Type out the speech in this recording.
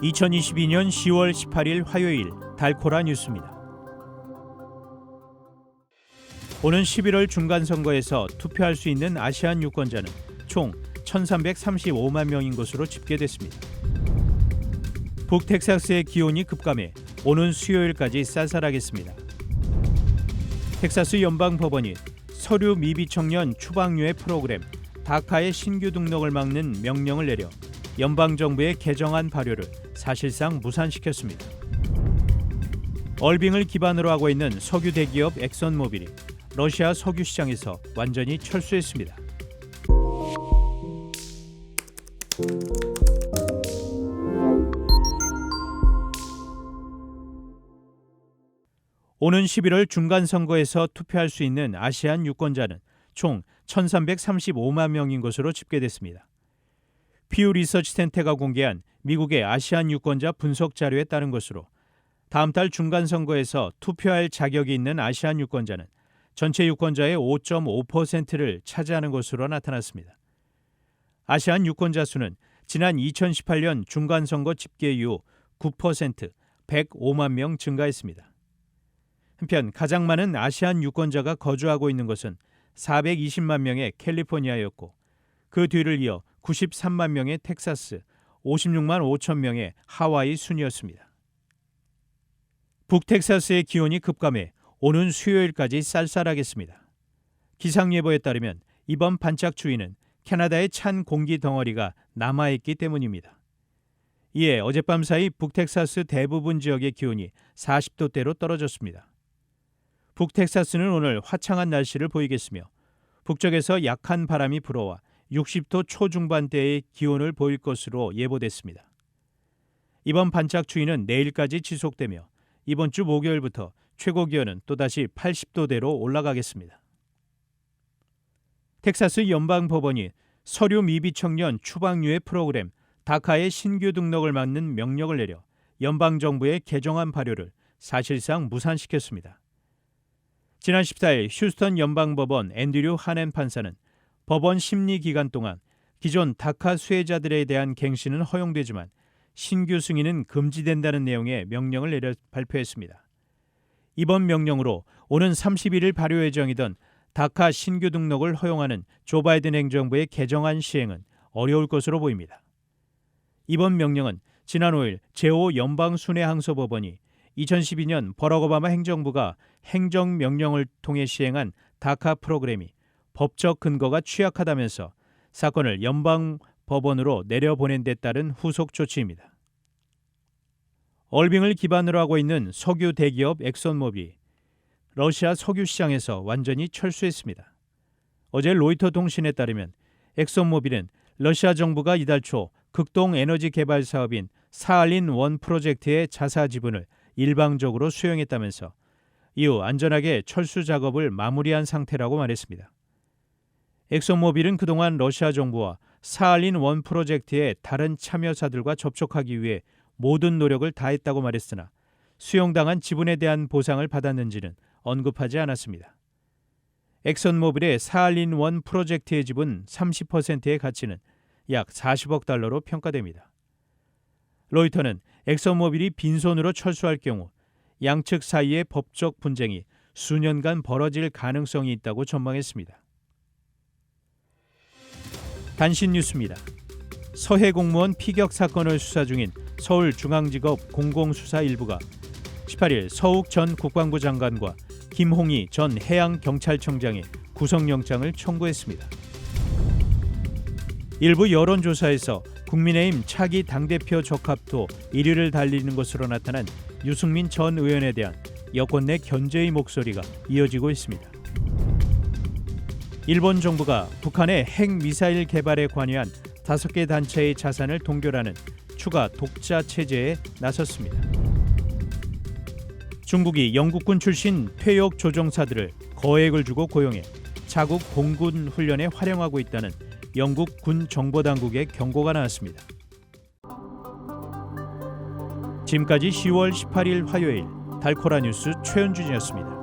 2022년 10월 18일 화요일 달코라 뉴스입니다. 오는 11월 중간선거에서 투표할 수 있는 아시안 유권자는 총 1,335만 명인 것으로 집계됐습니다. 북텍사스의 기온이 급감해 오는 수요일까지 쌀쌀하겠습니다. 텍사스 연방법원이 서류 미비청년 추방유예 프로그램 다카의 신규 등록을 막는 명령을 내려 연방정부의 개정안 발효를 사실상 무산시켰습니다. 얼빙을 기반으로 하고 있는 석유 대기업 엑선모빌이 러시아 석유 시장에서 완전히 철수했습니다. 오는 11월 중간선거에서 투표할 수 있는 아시안 유권자는 총 1,335만 명인 것으로 집계됐습니다. 피우 리서치 센터가 공개한 미국의 아시안 유권자 분석 자료에 따른 것으로 다음 달 중간선거에서 투표할 자격이 있는 아시안 유권자는 전체 유권자의 5.5%를 차지하는 것으로 나타났습니다. 아시안 유권자 수는 지난 2018년 중간선거 집계 이후 9%, 105만 명 증가했습니다. 한편 가장 많은 아시안 유권자가 거주하고 있는 것은 420만 명의 캘리포니아였고 그 뒤를 이어 93만 명의 텍사스, 56만 5천 명의 하와이 순이었습니다. 북텍사스의 기온이 급감해 오는 수요일까지 쌀쌀하겠습니다. 기상예보에 따르면 이번 반짝 추위는 캐나다의 찬 공기 덩어리가 남아있기 때문입니다. 이에 어젯밤 사이 북텍사스 대부분 지역의 기온이 40도대로 떨어졌습니다. 북텍사스는 오늘 화창한 날씨를 보이겠으며 북쪽에서 약한 바람이 불어와 60도 초중반대의 기온을 보일 것으로 예보됐습니다. 이번 반짝 추위는 내일까지 지속되며 이번 주 목요일부터 최고 기온은 또다시 80도대로 올라가겠습니다. 텍사스 연방법원이 서류 미비청년 추방유예 프로그램 다카의 신규 등록을 막는 명령을 내려 연방정부의 개정안 발효를 사실상 무산시켰습니다. 지난 14일 휴스턴 연방법원 앤드류 하넨 판사는 법원 심리 기간 동안 기존 다카 수혜자들에 대한 갱신은 허용되지만 신규 승인은 금지된다는 내용의 명령을 내려 발표했습니다. 이번 명령으로 오는 31일 발효 예정이던 다카 신규 등록을 허용하는 조 바이든 행정부의 개정안 시행은 어려울 것으로 보입니다. 이번 명령은 지난 5일 제5연방순회항소법원이 2012년 버럭 오바마 행정부가 행정명령을 통해 시행한 다카 프로그램이 법적 근거가 취약하다면서 사건을 연방법원으로 내려보낸 데 따른 후속 조치입니다. 얼빙을 기반으로 하고 있는 석유 대기업 엑선모빌이 러시아 석유 시장에서 완전히 철수했습니다. 어제 로이터 통신에 따르면 엑선모빌은 러시아 정부가 이달 초 극동 에너지 개발 사업인 사할린-1 프로젝트의 자사 지분을 일방적으로 수용했다면서 이후 안전하게 철수 작업을 마무리한 상태라고 말했습니다. 엑선모빌은 그동안 러시아 정부와 사할린-1 프로젝트의 다른 참여사들과 접촉하기 위해 모든 노력을 다했다고 말했으나 수용당한 지분에 대한 보상을 받았는지는 언급하지 않았습니다. 엑선모빌의 사할린-1 프로젝트의 지분 30%의 가치는 약 40억 달러로 평가됩니다. 로이터는 엑선모빌이 빈손으로 철수할 경우 양측 사이의 법적 분쟁이 수년간 벌어질 가능성이 있다고 전망했습니다. 단신 뉴스입니다. 서해 공무원 피격 사건을 수사 중인 서울중앙지법 공공수사 1부가 18일 서욱 전 국방부 장관과 김홍희 전 해양경찰청장의 구속영장을 청구했습니다. 일부 여론조사에서 국민의힘 차기 당대표 적합도 1위를 달리는 것으로 나타난 유승민 전 의원에 대한 여권 내 견제의 목소리가 이어지고 있습니다. 일본 정부가 북한의 핵미사일 개발에 관여한 5개 단체의 자산을 동결하는 추가 독자 체제에 나섰습니다. 중국이 영국군 출신 퇴역 조종사들을 거액을 주고 고용해 자국 공군 훈련에 활용하고 있다는 영국 군 정보당국의 경고가 나왔습니다. 지금까지 10월 18일 화요일 달코라 뉴스 최현준이었습니다.